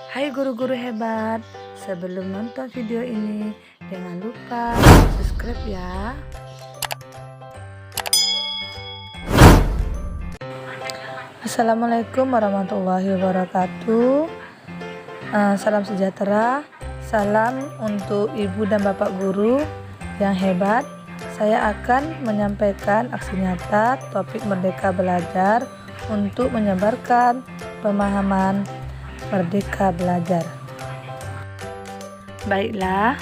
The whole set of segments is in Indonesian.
Hai guru-guru hebat, sebelum nonton video ini, jangan lupa subscribe ya. Assalamualaikum warahmatullahi wabarakatuh. Salam sejahtera, salam untuk ibu dan bapak guru yang hebat. Saya akan menyampaikan aksi nyata topik Merdeka Belajar untuk menyebarkan pemahaman Merdeka Belajar. Baiklah,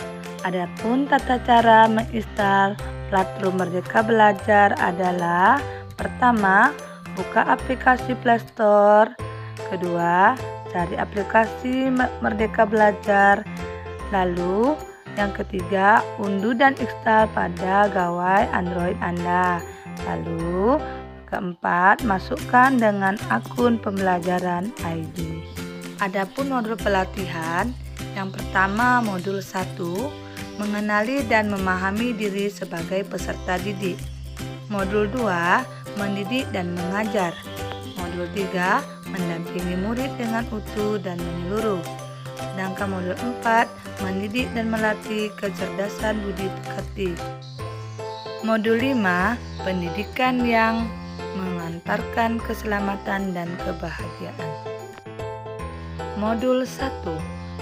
adapun tata cara menginstal platform Merdeka Belajar adalah: pertama, buka aplikasi Play Store. Kedua, cari aplikasi Merdeka Belajar. Lalu, yang ketiga, unduh dan install pada gawai Android Anda. Lalu, keempat, masukkan dengan akun pembelajaran ID. Adapun modul pelatihan, yang pertama modul 1, mengenali dan memahami diri sebagai peserta didik. Modul 2, mendidik dan mengajar. Modul 3, mendampingi murid dengan utuh dan menyeluruh. Sedangkan modul 4, mendidik dan melatih kecerdasan budi pekerti. Modul 5, pendidikan yang mengantarkan keselamatan dan kebahagiaan. Modul 1,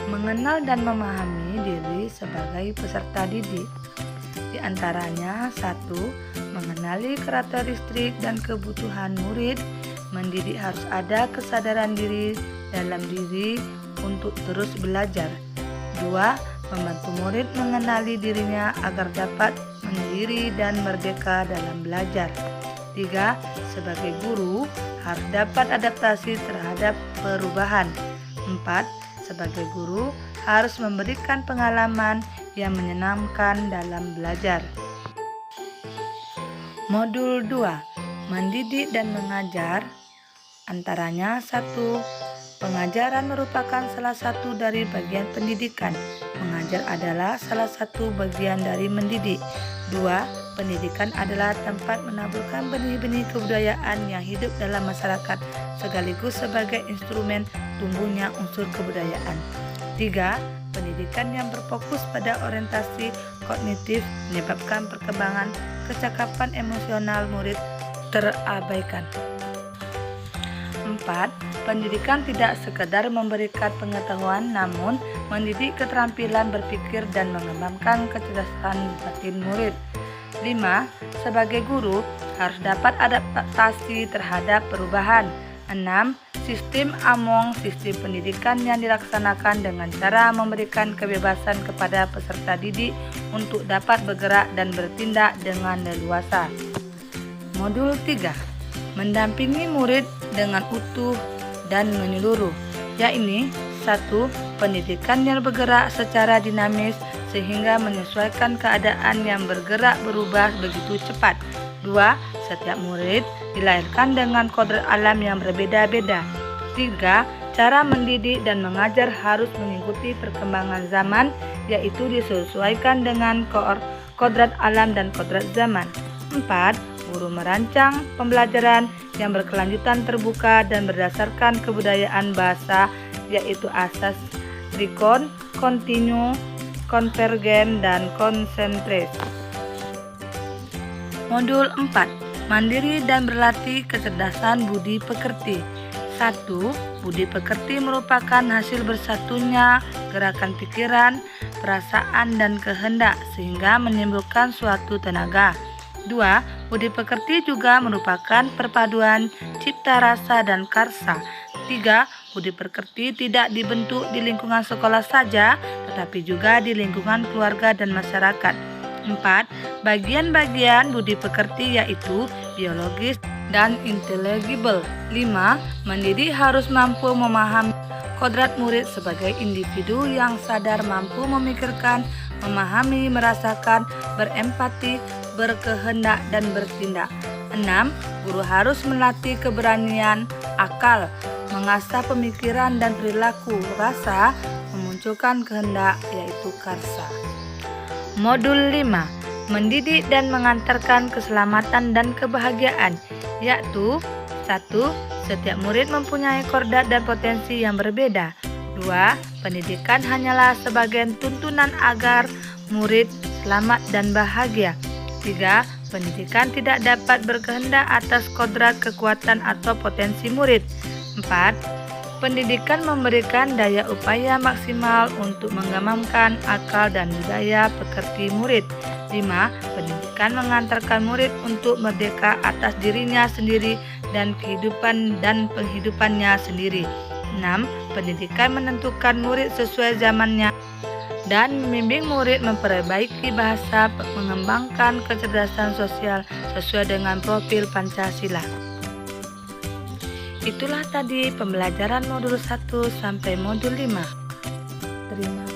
mengenal dan memahami diri sebagai peserta didik. Di antaranya: 1. Mengenali karakteristik dan kebutuhan murid. Mendidik harus ada kesadaran diri dalam diri untuk terus belajar. 2. Membantu murid mengenali dirinya agar dapat mandiri dan merdeka dalam belajar. 3. Sebagai guru harus dapat adaptasi terhadap perubahan. 4. Sebagai guru harus memberikan pengalaman yang menyenangkan dalam belajar. Modul 2, mendidik dan mengajar. Antaranya: 1. Pengajaran merupakan salah satu dari bagian pendidikan. Mengajar adalah salah satu bagian dari mendidik. 2. Pendidikan adalah tempat menaburkan benih-benih kebudayaan yang hidup dalam masyarakat, sekaligus sebagai instrumen tumbuhnya unsur kebudayaan. 3. Pendidikan yang berfokus pada orientasi kognitif menyebabkan perkembangan kecakapan emosional murid terabaikan. 4. Pendidikan tidak sekedar memberikan pengetahuan, namun mendidik keterampilan berpikir dan mengembangkan kecerdasan batin murid. 5. Sebagai guru harus dapat adaptasi terhadap perubahan. 6. Sistem AMONG, sistem pendidikan yang dilaksanakan dengan cara memberikan kebebasan kepada peserta didik untuk dapat bergerak dan bertindak dengan leluasa. Modul 3, mendampingi murid dengan utuh dan menyeluruh, yaitu: 1. Pendidikan yang bergerak secara dinamis sehingga menyesuaikan keadaan yang bergerak berubah begitu cepat. 2. Setiap murid dilahirkan dengan kodrat alam yang berbeda-beda. 3. Cara mendidik dan mengajar harus mengikuti perkembangan zaman, yaitu disesuaikan dengan kodrat alam dan kodrat zaman. 4. Guru merancang pembelajaran yang berkelanjutan, terbuka, dan berdasarkan kebudayaan bahasa, yaitu asas rekon, kontinu, konvergen, dan konsentrasi. Modul 4, mandiri dan berlatih kecerdasan budi pekerti. 1. Budi pekerti merupakan hasil bersatunya gerakan pikiran, perasaan, dan kehendak sehingga menimbulkan suatu tenaga. 2. Budi pekerti juga merupakan perpaduan cipta rasa dan karsa. 3. Budi pekerti tidak dibentuk di lingkungan sekolah saja, tetapi juga di lingkungan keluarga dan masyarakat. 4. Bagian-bagian budi pekerti yaitu biologis dan intelligible. 5. Mendidik harus mampu memahami kodrat murid sebagai individu yang sadar, mampu memikirkan, memahami, merasakan, berempati, berkehendak, dan bertindak. 6. Guru harus melatih keberanian akal, mengasah pemikiran dan perilaku rasa, memunculkan kehendak, yaitu karsa. Modul 5, mendidik dan mengantarkan keselamatan dan kebahagiaan, yaitu: 1. Setiap murid mempunyai kodrat dan potensi yang berbeda. 2. Pendidikan hanyalah sebagian tuntunan agar murid selamat dan bahagia. 3. Pendidikan tidak dapat berkehendak atas kodrat, kekuatan, atau potensi murid. 4. Pendidikan memberikan daya upaya maksimal untuk mengembangkan akal dan budaya pekerti murid. 5. Pendidikan mengantarkan murid untuk merdeka atas dirinya sendiri dan penghidupannya sendiri. 6. Pendidikan menentukan murid sesuai zamannya dan membimbing murid memperbaiki bahasa, mengembangkan kecerdasan sosial sesuai dengan profil Pancasila. Itulah tadi pembelajaran modul 1 sampai modul 5. Terima kasih.